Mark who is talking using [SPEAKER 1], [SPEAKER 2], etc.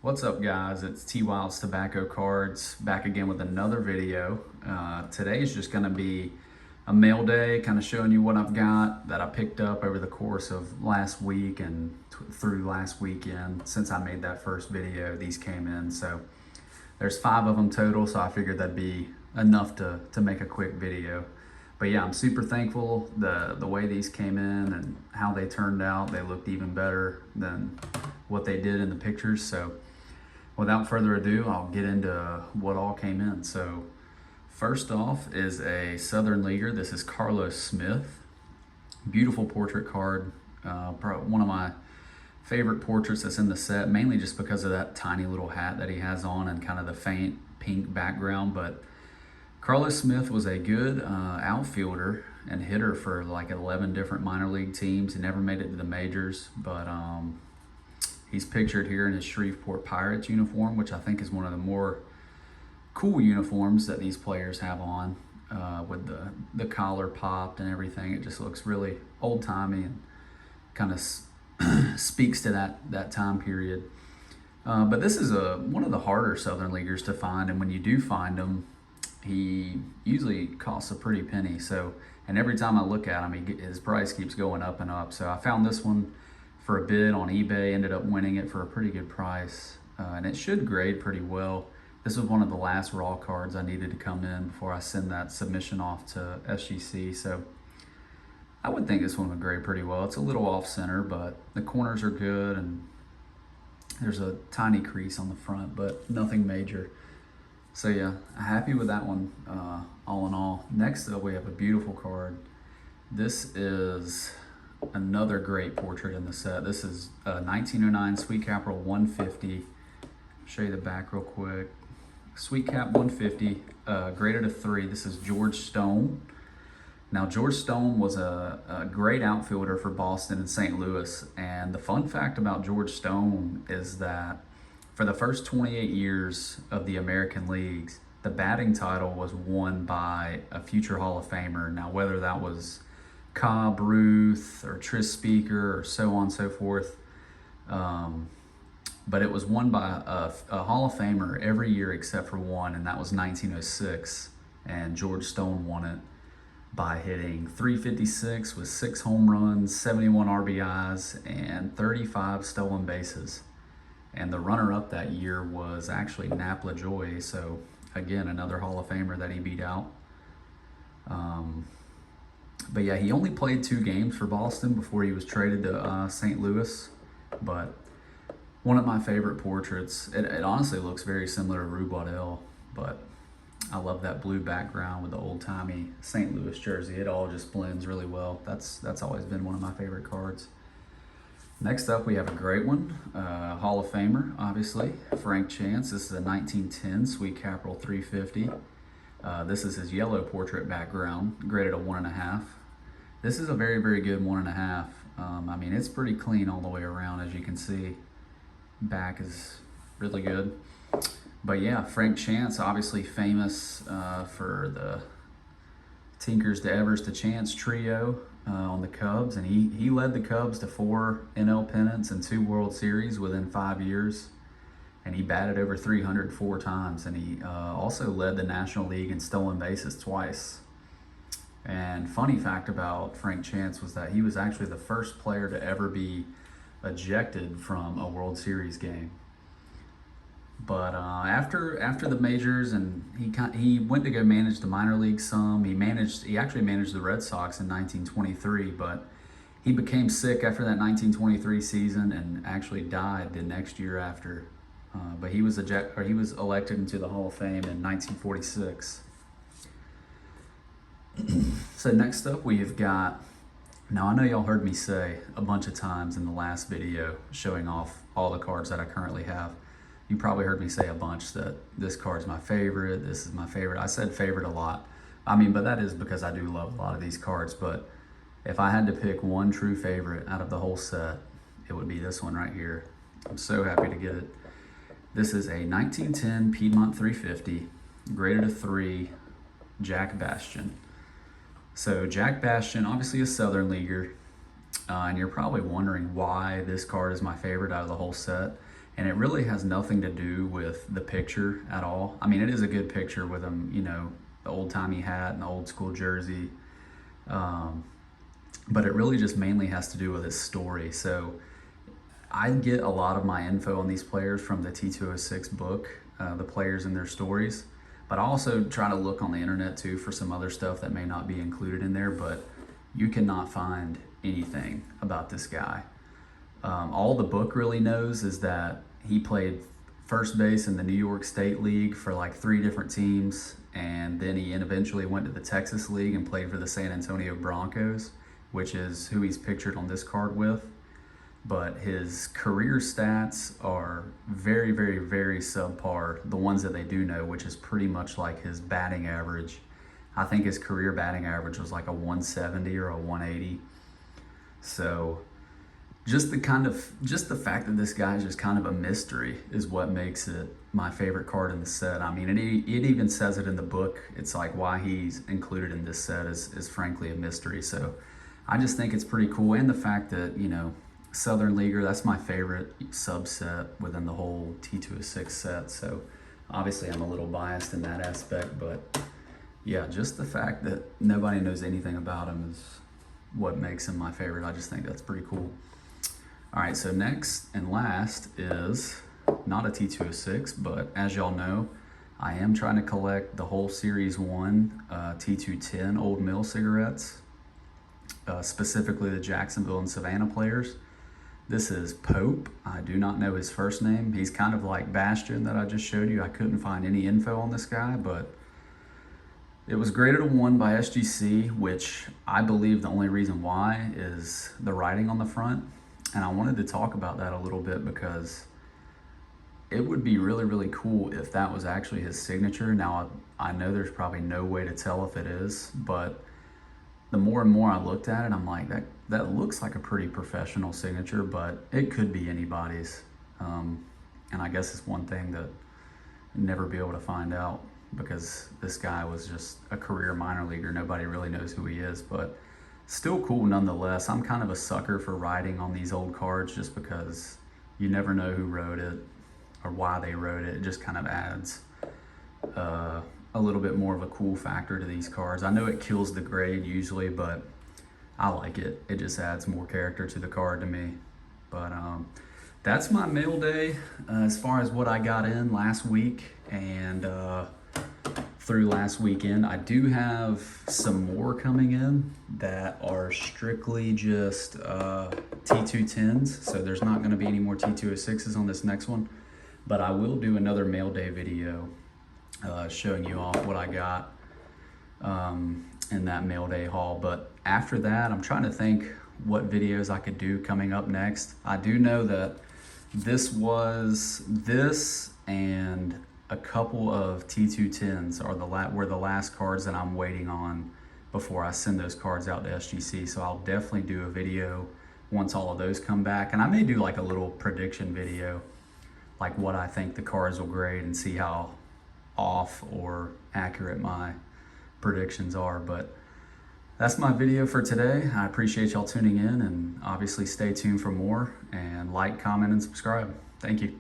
[SPEAKER 1] What's up, guys? It's T Wilds Tobacco Cards back again with another video. Today is just going to be a mail day, kind of showing you what I've got that I picked up over the course of last week and through last weekend. Since I made that first video, these came in. So there's 5 of them total, so I figured that'd be enough to make a quick video. But yeah, I'm super thankful the way these came in and how they turned out. They looked even better than what they did in the pictures. So without further ado, I'll get into what all came in. So first off is a Southern Leaguer. This is Carlos Smith. Beautiful portrait card. One of my favorite portraits that's in the set, mainly just because of that tiny little hat that he has on and kind of the faint pink background. But Carlos Smith was a good outfielder and hitter for like 11 different minor league teams. He never made it to the majors, but he's pictured here in his Shreveport Pirates uniform, which I think is one of the more cool uniforms that these players have on, with the collar popped and everything. It just looks really old-timey and kind of speaks to that time period. But this is one of the harder Southern Leaguers to find, and when you do find him, he usually costs a pretty penny. So, and every time I look at him, his price keeps going up and up. So I found this one for a bid on eBay, ended up winning it for a pretty good price, and it should grade pretty well. This was one of the last raw cards I needed to come in before I send that submission off to SGC, so I would think this one would grade pretty well. It's a little off center, but the corners are good, and there's a tiny crease on the front, but nothing major. So yeah, happy with that one, all in all. Next up, we have a beautiful card. This is another great portrait in the set. This is 1909 Sweet Capital 150. Show you the back real quick. Sweet Cap 150, graded a 3. This is George Stone. Now, George Stone was a great outfielder for Boston and St. Louis. And the fun fact about George Stone is that for the first 28 years of the American leagues, the batting title was won by a future Hall of Famer. Now, whether that was Cobb Ruth or Tris Speaker or so on and so forth, but it was won by a Hall of Famer every year except for one, and that was 1906, and George Stone won it by hitting .356 with 6 home runs, 71 RBIs, and 35 stolen bases. And the runner-up that year was actually Nap LaJoie, so again, another Hall of Famer that he beat out. But yeah, he only played 2 games for Boston before he was traded to St. Louis. But one of my favorite portraits. It honestly looks very similar to Rube Waddell, but I love that blue background with the old-timey St. Louis jersey. It all just blends really well. That's always been one of my favorite cards. Next up, we have a great one, Hall of Famer, obviously, Frank Chance. This is a 1910 Sweet Capital 350. This is his yellow portrait background, graded a 1.5. This is a very, very good 1.5. I mean, it's pretty clean all the way around, as you can see. Back is really good. But yeah, Frank Chance, obviously famous for the Tinkers to Evers to Chance trio on the Cubs, and he led the Cubs to 4 NL pennants and 2 World Series within 5 years. And he batted over 304 times, and he also led the National League in stolen bases twice. And funny fact about Frank Chance was that he was actually the first player to ever be ejected from a World Series game. But after the majors, and he went to go manage the minor league some. He actually managed the Red Sox in 1923, but he became sick after that 1923 season and actually died the next year after. But he was elected into the Hall of Fame in 1946. So next up, we've got. Now, I know y'all heard me say a bunch of times in the last video showing off all the cards that I currently have. You probably heard me say a bunch that this card's my favorite, this is my favorite. I said favorite a lot. I mean, but that is because I do love a lot of these cards. But if I had to pick one true favorite out of the whole set, it would be this one right here. I'm so happy to get it. This is a 1910 Piedmont 350, graded a 3, Jack Bastian. So Jack Bastian, obviously a Southern Leaguer, and you're probably wondering why this card is my favorite out of the whole set. And it really has nothing to do with the picture at all. I mean, it is a good picture with him, you know, the old-timey hat and the old school jersey. But it really just mainly has to do with his story. So I get a lot of my info on these players from the T206 book, the players and their stories. But I also try to look on the internet too for some other stuff that may not be included in there, but you cannot find anything about this guy. All the book really knows is that he played first base in the New York State League for like 3 different teams, and then he eventually went to the Texas League and played for the San Antonio Broncos, which is who he's pictured on this card with. But his career stats are very, very, very subpar, the ones that they do know, which is pretty much like his batting average. I think his career batting average was like a 170 or a 180. So just the fact that this guy is just kind of a mystery is what makes it my favorite card in the set. I mean, it even says it in the book. It's like why he's included in this set is frankly a mystery. So I just think it's pretty cool. And the fact that, you know, Southern Leaguer, that's my favorite subset within the whole T206 set. So obviously I'm a little biased in that aspect, but yeah, just the fact that nobody knows anything about him is what makes him my favorite. I just think that's pretty cool. All right, so next and last is not a T206, but as y'all know, I am trying to collect the whole Series 1 T210 Old Mill cigarettes, specifically the Jacksonville and Savannah players. This is Pope. I do not know his first name. He's kind of like Bastion that I just showed you. I couldn't find any info on this guy, but it was graded a 1 by SGC, which I believe the only reason why is the writing on the front. And I wanted to talk about that a little bit because it would be really, really cool if that was actually his signature. Now, I know there's probably no way to tell if it is, but the more and more I looked at it, I'm like, that looks like a pretty professional signature, but it could be anybody's. And I guess it's one thing that I'd never be able to find out because this guy was just a career minor leaguer. Nobody really knows who he is, but still cool nonetheless. I'm kind of a sucker for writing on these old cards just because you never know who wrote it or why they wrote it. It just kind of adds a little bit more of a cool factor to these cards. I know it kills the grade usually, but I like it. It just adds more character to the card to me. But that's my mail day as far as what I got in last week and through last weekend. I do have some more coming in that are strictly just T210s, so there's not going to be any more T206s on this next one, but I will do another mail day video showing you off what I got in that mail day haul. But after that, I'm trying to think what videos I could do coming up next. I do know that this and a couple of T210s were the last cards that I'm waiting on before I send those cards out to SGC. So I'll definitely do a video once all of those come back. And I may do like a little prediction video, like what I think the cards will grade and see how off or accurate my predictions are. But that's my video for today. I appreciate y'all tuning in, and obviously stay tuned for more, and like, comment, and subscribe. Thank you.